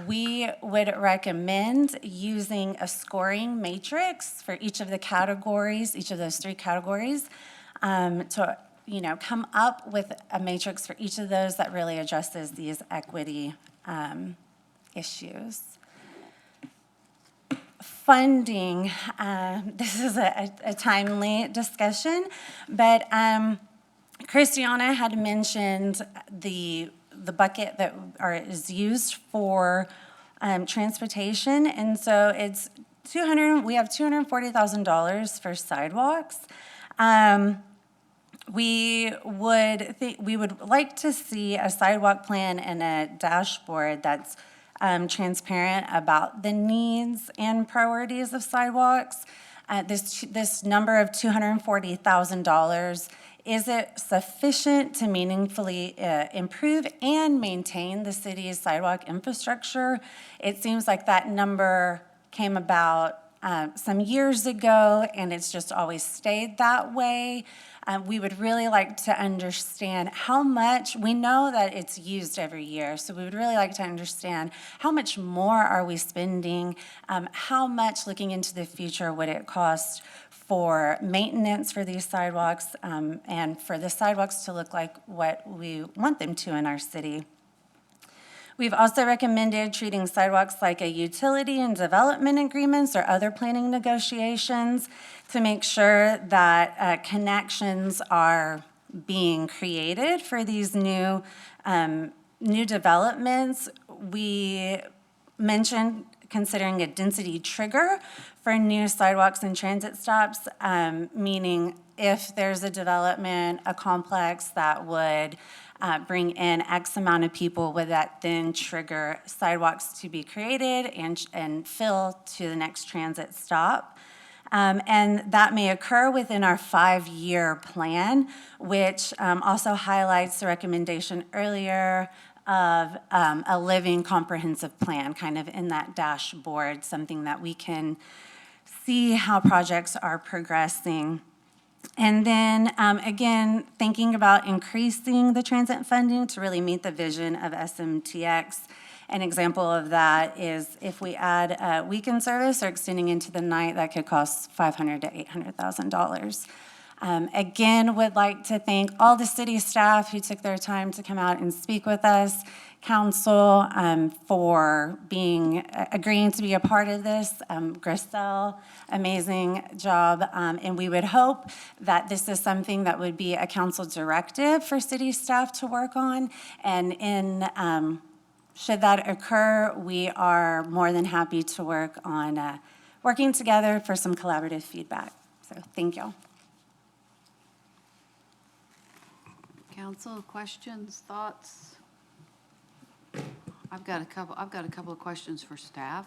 We would recommend using a scoring matrix for each of the categories, each of those 3 categories, to come up with a matrix for each of those that really addresses these equity issues. Funding, this is a timely discussion, but Christiana had mentioned the bucket that is used for transportation, and so it's we have $240,000 for sidewalks. We would like to see a sidewalk plan and a dashboard that's transparent about the needs and priorities of sidewalks. This number of $240,000, is it sufficient to meaningfully improve and maintain the city's sidewalk infrastructure? It seems like that number came about some years ago, and it's just always stayed that way. We would really like to understand how much, we know that it's used every year, so we would really like to understand how much more are we spending, how much, looking into the future, would it cost for maintenance for these sidewalks, and for the sidewalks to look like what we want them to in our city. We've also recommended treating sidewalks like a utility in development agreements or other planning negotiations to make sure that connections are being created for these new developments. We mentioned considering a density trigger for new sidewalks and transit stops, meaning if there's a development, a complex that would bring in X amount of people, would that then trigger sidewalks to be created and fill to the next transit stop? And that may occur within our 5-year plan, which also highlights the recommendation earlier of a living comprehensive plan, kind of in that dashboard, something that we can see how projects are progressing. And then, again, thinking about increasing the transit funding to really meet the vision of SMTX. An example of that is if we add a weekend service or extending into the night, that could cost $500,000 to $800,000. Again, would like to thank all the city staff who took their time to come out and speak with us, council for agreeing to be a part of this. Griselle, amazing job. And we would hope that this is something that would be a council directive for city staff to work on. And should that occur, we are more than happy to work on working together for some collaborative feedback. So thank you. Council, questions, thoughts? I've got a couple of questions for staff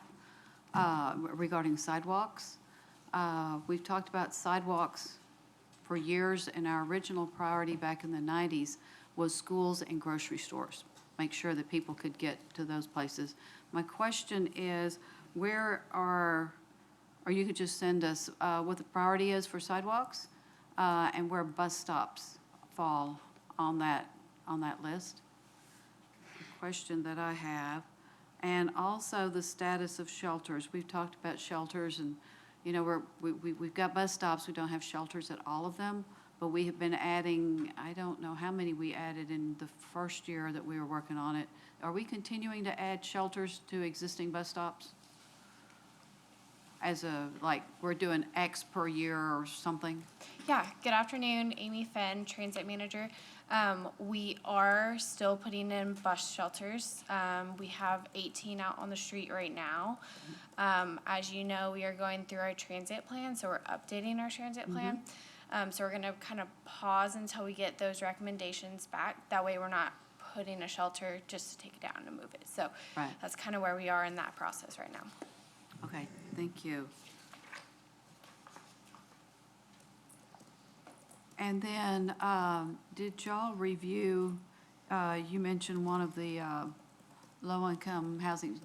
regarding sidewalks. We've talked about sidewalks for years, and our original priority back in the 90s was schools and grocery stores. Make sure that people could get to those places. My question is, or you could just send us what the priority is for sidewalks and where bus stops fall on that list. Question that I have, and also the status of shelters. We've talked about shelters, and we've got bus stops. We don't have shelters at all of them, but we have been adding. I don't know how many we added in the first year that we were working on it. Are we continuing to add shelters to existing bus stops? We're doing X per year or something? Yeah, good afternoon, Amy Fenn, Transit Manager. We are still putting in bus shelters. We have 18 out on the street right now. As you know, we are going through our transit plan, so we're updating our transit plan. So we're gonna kind of pause until we get those recommendations back. That way we're not putting a shelter just to take it down and move it. So Right. that's kind of where we are in that process right now. Okay, thank you. And then, did y'all review, you mentioned one of the low-income housing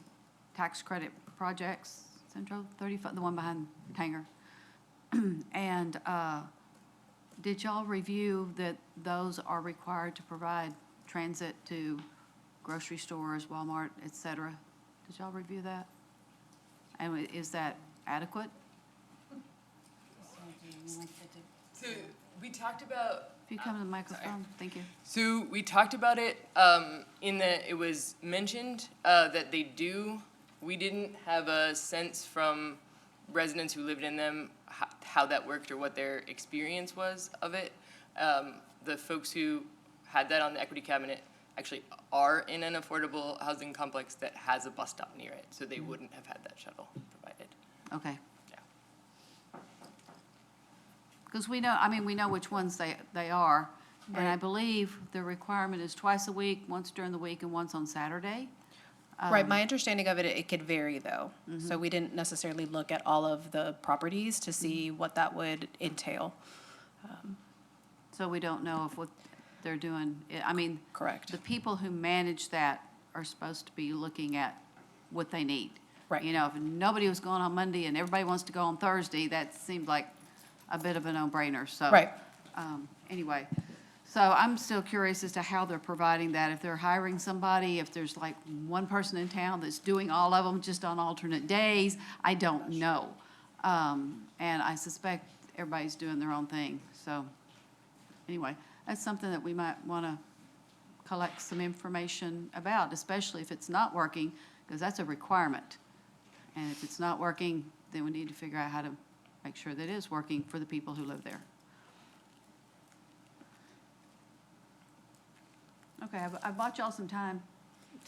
tax credit projects, Central 35, the one behind Tanger. And did y'all review that those are required to provide transit to grocery stores, Walmart, et cetera? Did y'all review that? And is that adequate? So we talked about. If you come to the microphone, thank you. So we talked about it it was mentioned that we didn't have a sense from residents who lived in them how that worked or what their experience was of it. The folks who had that on the equity cabinet actually are in an affordable housing complex that has a bus stop near it, so they wouldn't have had that shuttle provided. Okay. Yeah. Because we know, we know which ones they are. And I believe the requirement is twice a week, once during the week and once on Saturday. Right, my understanding of it, it could vary though. So we didn't necessarily look at all of the properties to see what that would entail. So we don't know if what they're doing, Correct. the people who manage that are supposed to be looking at what they need. Right. You know, if nobody was going on Monday and everybody wants to go on Thursday, that seemed like a bit of a no-brainer, so. Right. Anyway, so I'm still curious as to how they're providing that, if they're hiring somebody, if there's like one person in town that's doing all of them just on alternate days, I don't know. And I suspect everybody's doing their own thing, so, anyway, that's something that we might want to collect some information about, especially if it's not working, because that's a requirement. And if it's not working, then we need to figure out how to make sure that it is working for the people who live there. Okay, I bought y'all some time.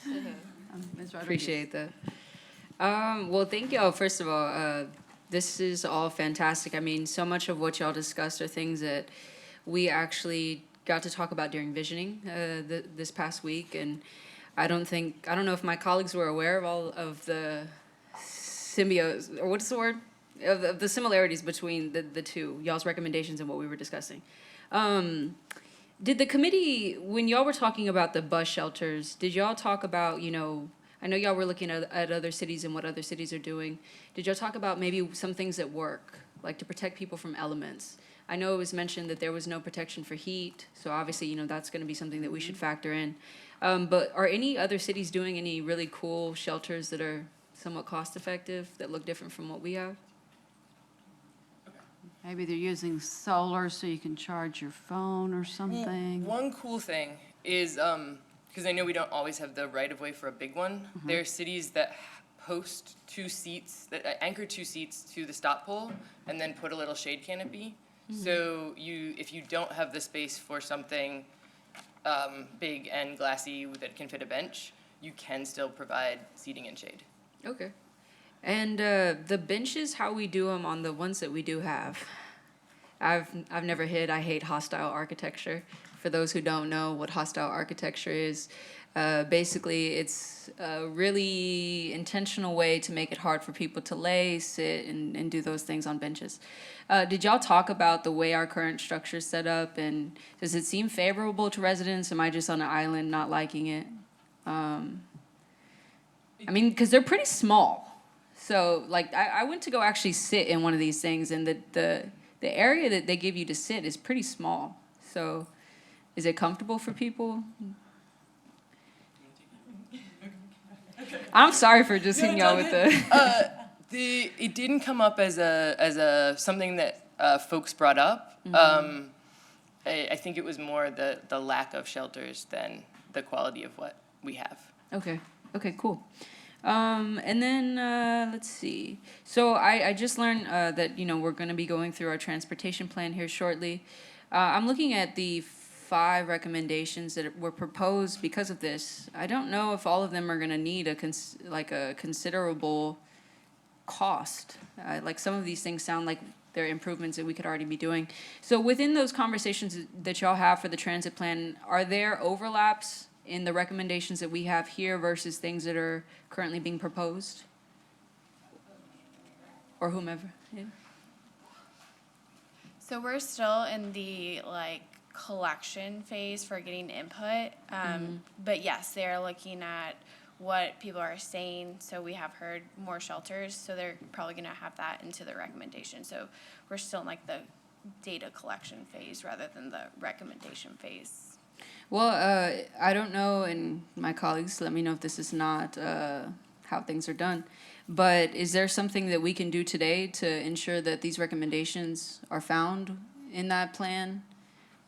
Ms. Rodriguez. Appreciate that. Well, thank y'all, first of all. This is all fantastic. I mean, so much of what y'all discussed are things that we actually got to talk about during visioning this past week. And I don't know if my colleagues were aware of all of the symbiosis, or what's the word? Of the similarities between the two, y'all's recommendations and what we were discussing. Did the committee, when y'all were talking about the bus shelters, did y'all talk about, I know y'all were looking at other cities and what other cities are doing. Did y'all talk about maybe some things that work, like to protect people from elements? I know it was mentioned that there was no protection for heat, so obviously, that's going to be something that we should factor in. But are any other cities doing any really cool shelters that are somewhat cost-effective, that look different from what we have? Maybe they're using solar so you can charge your phone or something. One cool thing is, because I know we don't always have the right-of-way for a big one, there are cities that post 2 seats, that anchor 2 seats to the stop pole, and then put a little shade canopy. So if you don't have the space for something big and glassy that can fit a bench, you can still provide seating and shade. Okay. And the benches, how we do them on the ones that we do have. I've never I hate hostile architecture. For those who don't know what hostile architecture is, basically it's a really intentional way to make it hard for people to lay, sit, and do those things on benches. Did y'all talk about the way our current structure is set up, and does it seem favorable to residents? Am I just on an island not liking it? Because they're pretty small. So, I went to go actually sit in one of these things, and the area that they give you to sit is pretty small. So, is it comfortable for people? I'm sorry for just hitting y'all with the... It didn't come up as a something that folks brought up. I think it was more the lack of shelters than the quality of what we have. Okay, cool. And then, let's see. So I just learned that, we're going to be going through our transportation plan here shortly. I'm looking at the 5 recommendations that were proposed because of this. I don't know if all of them are going to need a considerable cost. Some of these things sound like they're improvements that we could already be doing. So within those conversations that y'all have for the transit plan, are there overlaps in the recommendations that we have here versus things that are currently being proposed? Or whomever, yeah. So we're still in the collection phase for getting input. But yes, they're looking at what people are saying. So we have heard more shelters, so they're probably gonna have that into the recommendation. So we're still in the data collection phase rather than the recommendation phase. Well, I don't know, and my colleagues let me know if this is not how things are done, but is there something that we can do today to ensure that these recommendations are found in that plan,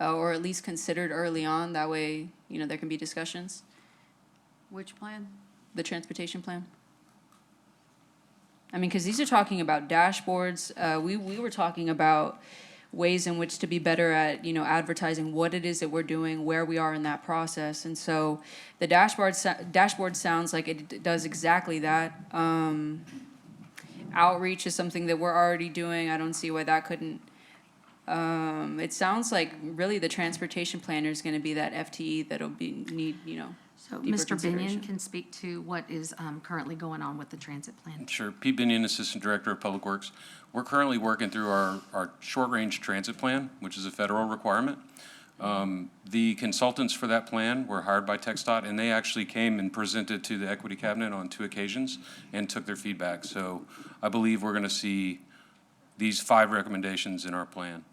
or at least considered early on? That way, there can be discussions. Which plan? The transportation plan. Because these are talking about dashboards. We were talking about ways in which to be better at, you know, advertising what it is that we're doing, where we are in that process. And so the dashboard sounds like it does exactly that. Outreach is something that we're already doing. I don't see why that couldn't. It sounds like really the transportation planner is going to be that FTE that'll need, you know, So deeper Mr. consideration. Binion can speak to what is currently going on with the transit plan. Sure. Pete Binion, Assistant Director of Public Works. We're currently working through our short-range transit plan, which is a federal requirement. The consultants for that plan were hired by TxDOT, and they actually came and presented to the Equity Cabinet on 2 occasions and took their feedback. So I believe we're going to see these 5 recommendations in our plan.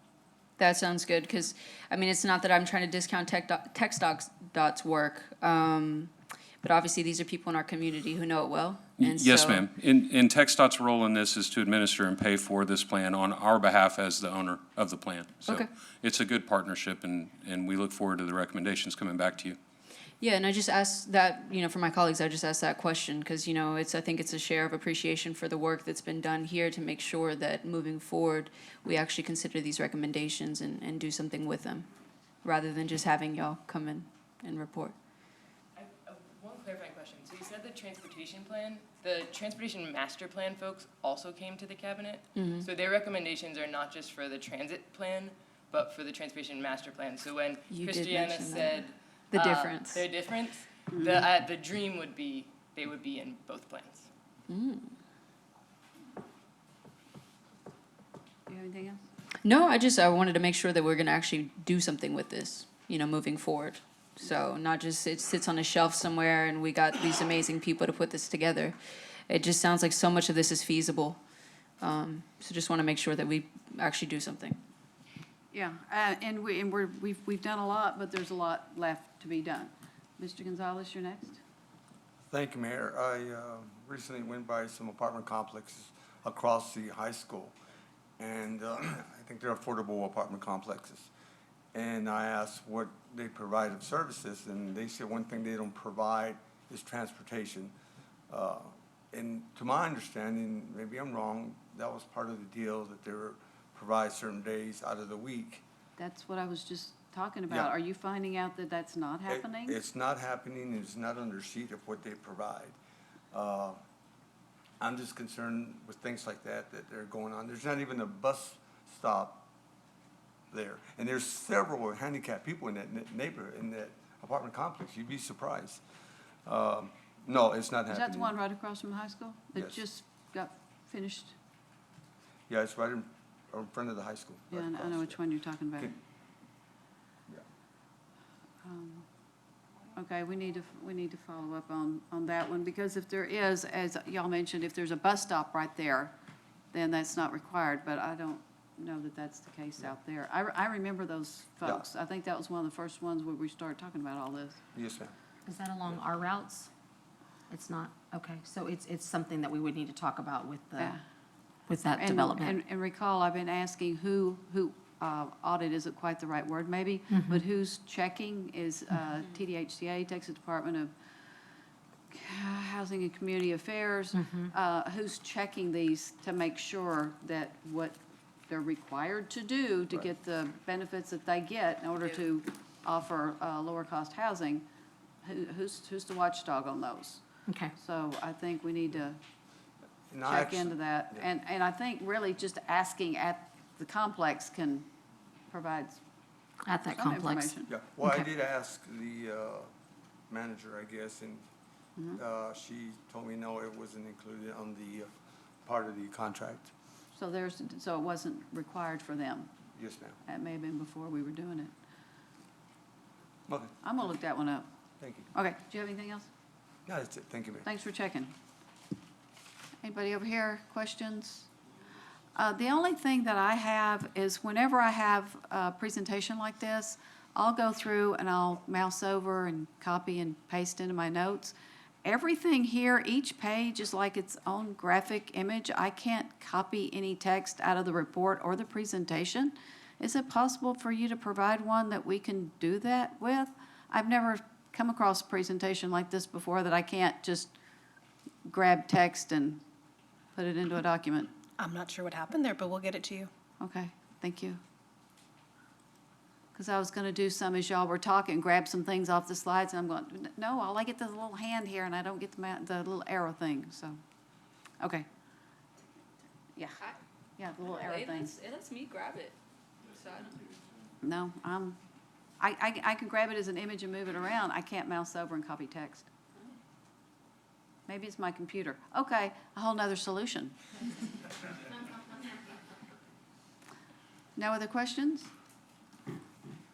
That sounds good, because, I mean, it's not that I'm trying to discount TxDOT's work, but obviously these are people in our community who know it well. And Yes, so- ma'am. And TxDOT's role in this is to administer and pay for this plan on our behalf as the owner of the plan. So Okay. it's a good partnership, and we look forward to the recommendations coming back to you. Yeah, and I just asked that, you know, for my colleagues, I just asked that question because, you know, I think it's a share of appreciation for the work that's been done here to make sure that moving forward, we actually consider these recommendations and do something with them, rather than just having y'all come in and report. I have one clarifying question. So you said the transportation plan, the transportation master plan folks also came to the cabinet? So their recommendations are not just for the transit plan, but for the transportation master plan. So when You did Christiana mention that. said The difference. their difference, the dream would be they would be in both plans. You have anything else? No, I wanted to make sure that we're gonna actually do something with this, you know, moving forward. So not just it sits on a shelf somewhere and we got these amazing people to put this together. It just sounds like so much of this is feasible. So just wanna make sure that we actually do something. Yeah, and we've done a lot, but there's a lot left to be done. Mr. Gonzalez, you're next. Thank you, Mayor. I recently went by some apartment complexes across the high school, and I think they're affordable apartment complexes. And I asked what they provide of services, and they said one thing they don't provide is transportation. And to my understanding, maybe I'm wrong, that was part of the deal, that they were provide certain days out of the week. That's what I was just talking Yeah. about. Are you finding out that that's not happening? It's not happening, it's not on the sheet of what they provide. I'm just concerned with things like that they're going on. There's not even a bus stop there. And there's several handicapped people in that neighborhood, in that apartment complex. You'd be surprised. No, it's not happening. Is that the one right across from the high school? That Yes. just got finished? Yeah, it's right in front of the high school. Yeah, right I know across which there. one you're talking about. Can- yeah. Okay, we need to follow up on that one, because if there is, as y'all mentioned, if there's a bus stop right there, then that's not required, but I don't know that that's the case out there. I remember those Yeah. folks. I think that was one of the first ones where we started talking about all this. Yes, ma'am. Is that along our routes? It's not, okay, so it's something that we would need to talk about with Yeah. that And- development. And recall, I've been asking who, audit isn't quite the right word maybe, but who's checking is TDHCA, Texas Department of Housing and Community Affairs, who's checking these to make sure that what they're required to do to get the benefits that they get in order to offer lower-cost housing, who's the watchdog on those? Okay, So I think we need to And I check actu- into that. yeah. And I think really just asking at the complex can provide at that some complex. information. Yeah, well, I Okay. did ask the manager, I guess, and she told me, no, it wasn't included on the part of the contract. So so it wasn't required for them. Yes, ma'am. That may have been before we were doing it. Okay, I'm gonna look that one up. thank you. Okay, do you have anything else? No, that's it. Thank you, Mayor. Thanks for checking. Anybody over here, questions? The only thing that I have is whenever I have a presentation like this, I'll go through and I'll mouse over and copy and paste into my notes. Everything here, each page is like its own graphic image. I can't copy any text out of the report or the presentation. Is it possible for you to provide one that we can do that with? I've never come across a presentation like this before that I can't just grab text and put it into a document. I'm not sure what happened there, but we'll get it to you. Okay, thank you. Because I was going to do some as y'all were talking, grab some things off the slides, and I'm going, no, all I get the little hand here, and I don't get the little arrow thing, so, okay. Yeah, yeah, the little arrow thing. It lets me grab it. So I don't. No, I can grab it as an image and move it around. I can't mouse over and copy text. Maybe it's my computer. Okay, a whole nother solution. No other questions?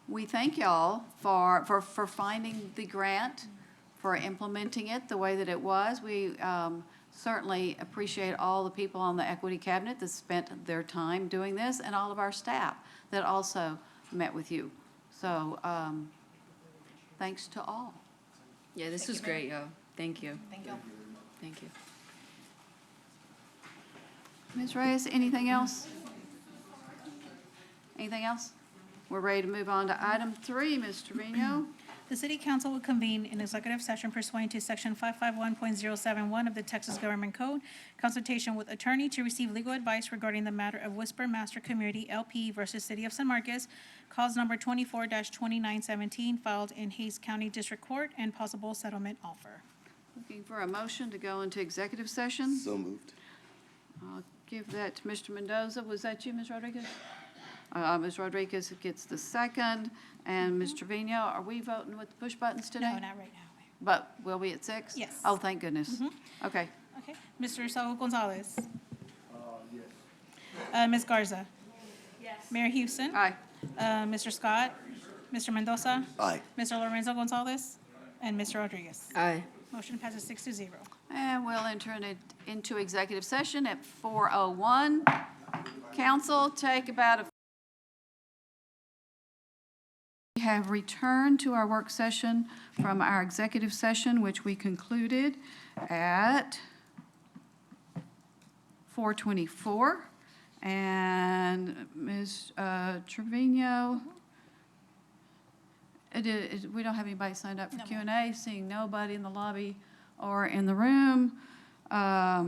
We thank y'all for finding the grant, for implementing it the way that it was. We certainly appreciate all the people on the Equity Cabinet that spent their time doing this, and all of our staff that also met with you. So, thanks to all. Yeah, this was great, y'all. Thank you. Thank you. Thank you. Ms. Reyes, anything else? Anything else? We're ready to move on to item 3, Ms. Trevino. The city council will convene in executive session pursuant to section 551.071 of the Texas Government Code, consultation with attorney to receive legal advice regarding the matter of Whisper Master Community LP versus City of San Marcos, cause number 24-2917, filed in Hays County District Court, and possible settlement offer. Looking for a motion to go into executive session. So moved. I'll give that to Mr. Mendoza. Was that you, Ms. Rodriguez? Ms. Rodriguez gets the second, and Ms. Trevino, are we voting with the push buttons today? No, not right now. But will we at 6? Yes. Oh, thank goodness. Okay. Okay. Mr. Saul Gonzalez? Yes. Ms. Garza? Yes. Mayor Houston? Aye. Mr. Scott? Mr. Mendoza? Aye. Mr. Lorenzo Gonzalez? And Mr. Rodriguez? Aye. Motion passes 6-0. And we'll enter into executive session at 4:01. Council, take about a... We have returned to our work session from our executive session, which we concluded at 4:24. And Ms. Trevino, we don't have anybody signed up for No, Q&A, seeing nobody in the lobby or in the room. I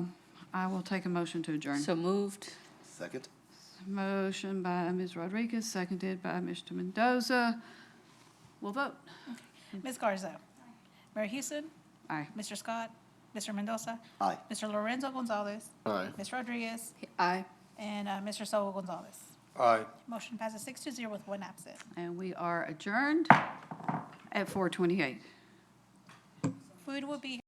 will take a motion to adjourn. So moved. Second. Motion by Ms. Rodriguez, seconded by Mr. Mendoza. We'll vote. Ms. Garza? Mayor Houston? Aye. Mr. Scott? Mr. Mendoza? Aye. Mr. Lorenzo Gonzalez? Aye. Ms. Rodriguez? Aye. And Mr. Saul Gonzalez? Aye. Motion passes 6-0 with 1 absent. And we are adjourned at 4:28. Food will be